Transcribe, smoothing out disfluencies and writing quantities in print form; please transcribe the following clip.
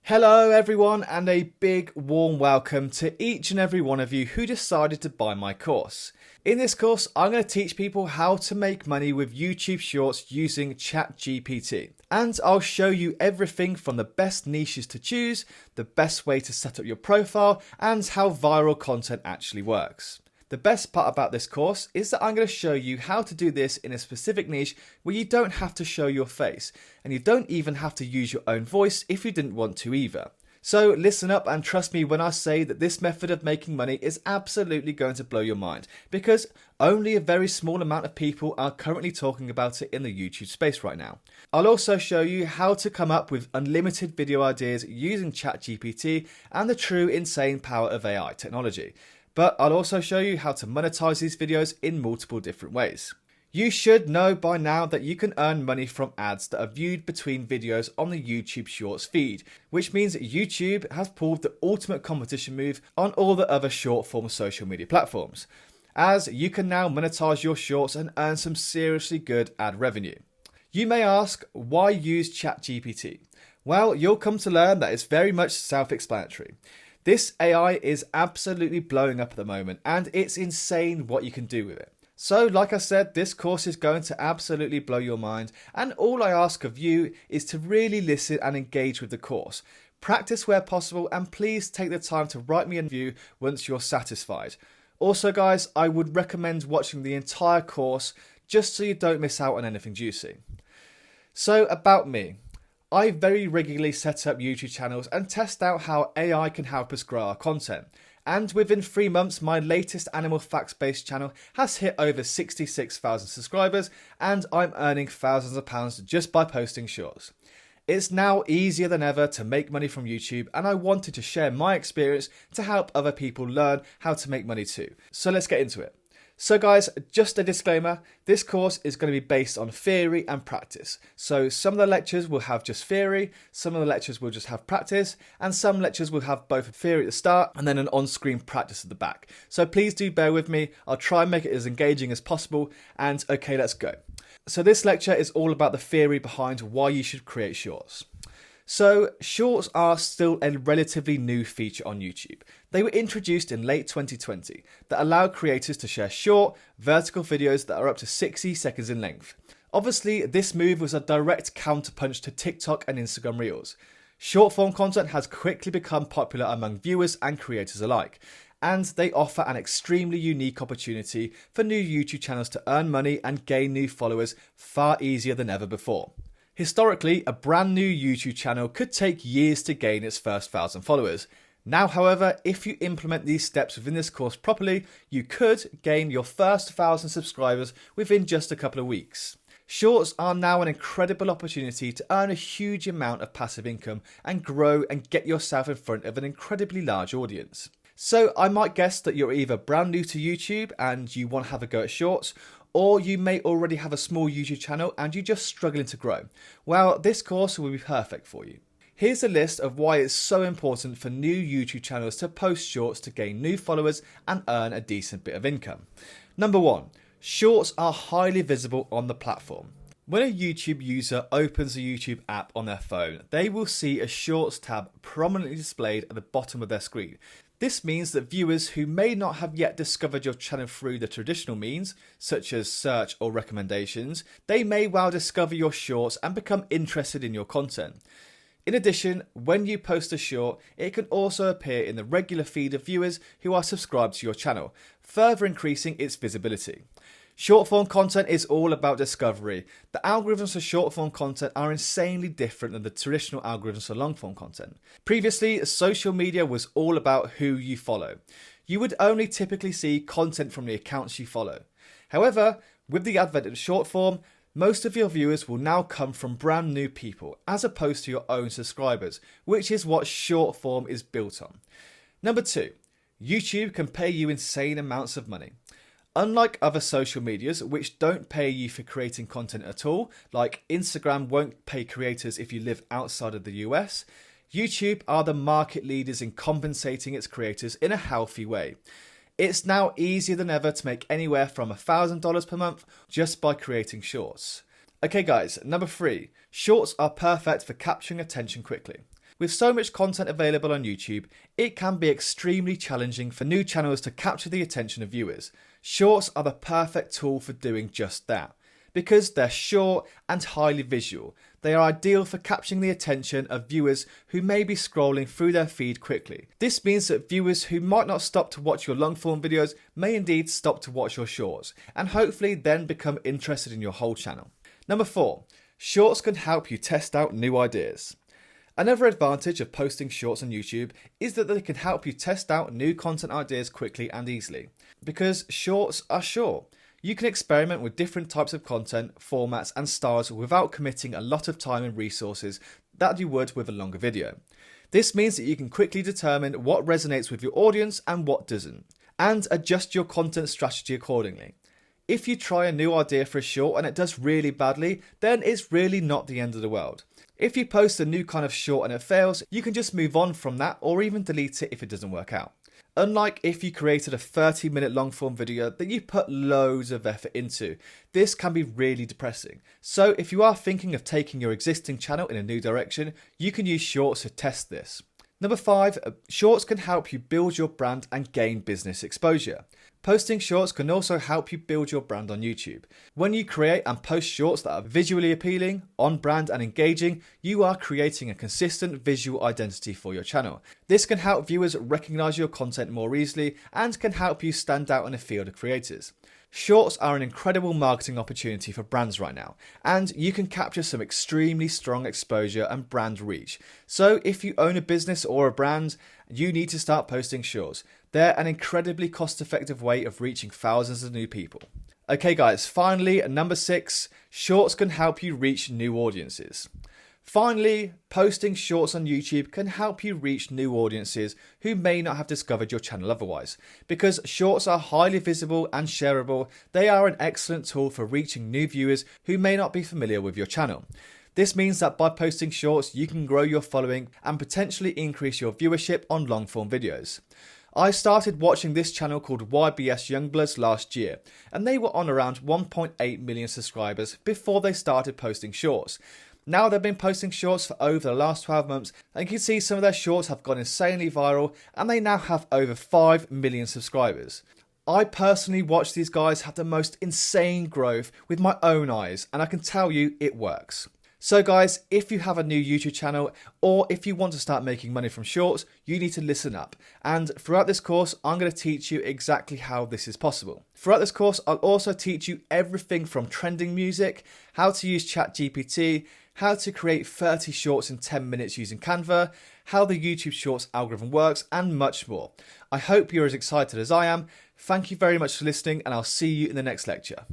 Hello everyone, and a big warm welcome to each and every one of you who decided to buy my course. In this course, I'm going to teach people how to make money with YouTube Shorts using ChatGPT. And I'll show you everything from the best niches to choose, the best way to set up your profile, and how viral content actually works. The best part about this course is that I'm going to show you how to do this in a specific niche where you don't have to show your face, and you don't even have to use your own voice if you didn't want to either. So listen up and trust me when I say that this method of making money is absolutely going to blow your mind, because only a very small amount of people are currently talking about it in the YouTube space right now. I'll also show you how to come up with unlimited video ideas using ChatGPT and the true insane power of AI technology. But I'll also show you how to monetize these videos in multiple different ways. You should know by now that you can earn money from ads that are viewed between videos on the YouTube Shorts feed, which means that YouTube has pulled the ultimate competition move on all the other short form social media platforms, as you can now monetize your shorts and earn some seriously good ad revenue. You may ask, why use ChatGPT? Well, you'll come to learn that it's very much self-explanatory. This AI is absolutely blowing up at the moment, and it's insane what you can do with it. So like I said, this course is going to absolutely blow your mind, and all I ask of you is to really listen and engage with the course. Practice where possible, and please take the time to write me a review once you're satisfied. Also guys, I would recommend watching the entire course just so you don't miss out on anything juicy. So about me. I very regularly set up YouTube channels and test out how AI can help us grow our content. And within 3 months, my latest animal facts based channel has hit over 66,000 subscribers, and I'm earning thousands of pounds just by posting shorts. It's now easier than ever to make money from YouTube, and I wanted to share my experience to help other people learn how to make money too. So let's get into it. So guys, just a disclaimer, this course is going to be based on theory and practice. So some of the lectures will have just theory, some of the lectures will just have practice, and some lectures will have both a theory at the start and then an on-screen practice at the back. So please do bear with me, I'll try and make it as engaging as possible, and okay, let's go. So this lecture is all about the theory behind why you should create shorts. So, shorts are still a relatively new feature on YouTube. They were introduced in late 2020 that allow creators to share short, vertical videos that are up to 60 seconds in length. Obviously, this move was a direct counterpunch to TikTok and Instagram Reels. Short form content has quickly become popular among viewers and creators alike, and they offer an extremely unique opportunity for new YouTube channels to earn money and gain new followers far easier than ever before. Historically, a brand new YouTube channel could take years to gain its first 1,000 followers. Now, however, if you implement these steps within this course properly, you could gain your first 1,000 subscribers within just a couple of weeks. Shorts are now an incredible opportunity to earn a huge amount of passive income and grow and get yourself in front of an incredibly large audience. So I might guess that you're either brand new to YouTube and you want to have a go at shorts, or you may already have a small YouTube channel and you're just struggling to grow. Well, this course will be perfect for you. Here's a list of why it's so important for new YouTube channels to post shorts to gain new followers and earn a decent bit of income. Number 1, shorts are highly visible on the platform. When a YouTube user opens a YouTube app on their phone, they will see a Shorts tab prominently displayed at the bottom of their screen. This means that viewers who may not have yet discovered your channel through the traditional means, such as search or recommendations, they may well discover your shorts and become interested in your content. In addition, when you post a short, it can also appear in the regular feed of viewers who are subscribed to your channel, further increasing its visibility. Short form content is all about discovery. The algorithms for short form content are insanely different than the traditional algorithms for long form content. Previously, social media was all about who you follow. You would only typically see content from the accounts you follow. However, with the advent of short form, most of your viewers will now come from brand new people as opposed to your own subscribers, which is what short form is built on. Number 2, YouTube can pay you insane amounts of money. Unlike other social medias which don't pay you for creating content at all, like Instagram won't pay creators if you live outside of the US, YouTube are the market leaders in compensating its creators in a healthy way. It's now easier than ever to make anywhere from $1,000 per month just by creating shorts. Okay guys, number 3, shorts are perfect for capturing attention quickly. With so much content available on YouTube, it can be extremely challenging for new channels to capture the attention of viewers. Shorts are the perfect tool for doing just that. Because they're short and highly visual, they are ideal for capturing the attention of viewers who may be scrolling through their feed quickly. This means that viewers who might not stop to watch your long form videos may indeed stop to watch your shorts, and hopefully then become interested in your whole channel. Number 4, shorts can help you test out new ideas. Another advantage of posting shorts on YouTube is that they can help you test out new content ideas quickly and easily. Because shorts are short, you can experiment with different types of content, formats and styles without committing a lot of time and resources that you would with a longer video. This means that you can quickly determine what resonates with your audience and what doesn't, and adjust your content strategy accordingly. If you try a new idea for a short and it does really badly, then it's really not the end of the world. If you post a new kind of short and it fails, you can just move on from that or even delete it if it doesn't work out. Unlike if you created a 30-minute long form video that you put loads of effort into, this can be really depressing. So if you are thinking of taking your existing channel in a new direction, you can use shorts to test this. Number 5, shorts can help you build your brand and gain business exposure. Posting shorts can also help you build your brand on YouTube. When you create and post shorts that are visually appealing, on brand and engaging, you are creating a consistent visual identity for your channel. This can help viewers recognize your content more easily and can help you stand out in a field of creators. Shorts are an incredible marketing opportunity for brands right now, and you can capture some extremely strong exposure and brand reach. So if you own a business or a brand, you need to start posting shorts. They're an incredibly cost-effective way of reaching thousands of new people. Okay guys, finally, number 6, shorts can help you reach new audiences. Finally, posting shorts on YouTube can help you reach new audiences who may not have discovered your channel otherwise. Because shorts are highly visible and shareable, they are an excellent tool for reaching new viewers who may not be familiar with your channel. This means that by posting shorts, you can grow your following and potentially increase your viewership on long form videos. I started watching this channel called YBS Youngbloods last year, and they were on around 1.8 million subscribers before they started posting shorts. Now they've been posting shorts for over the last 12 months, and you can see some of their shorts have gone insanely viral, and they now have over 5 million subscribers. I personally watched these guys have the most insane growth with my own eyes, and I can tell you it works. So guys, if you have a new YouTube channel or if you want to start making money from shorts, you need to listen up. And throughout this course, I'm going to teach you exactly how this is possible. Throughout this course, I'll also teach you everything from trending music, how to use ChatGPT, how to create 30 shorts in 10 minutes using Canva, how the YouTube Shorts algorithm works, and much more. I hope you're as excited as I am. Thank you very much for listening, and I'll see you in the next lecture.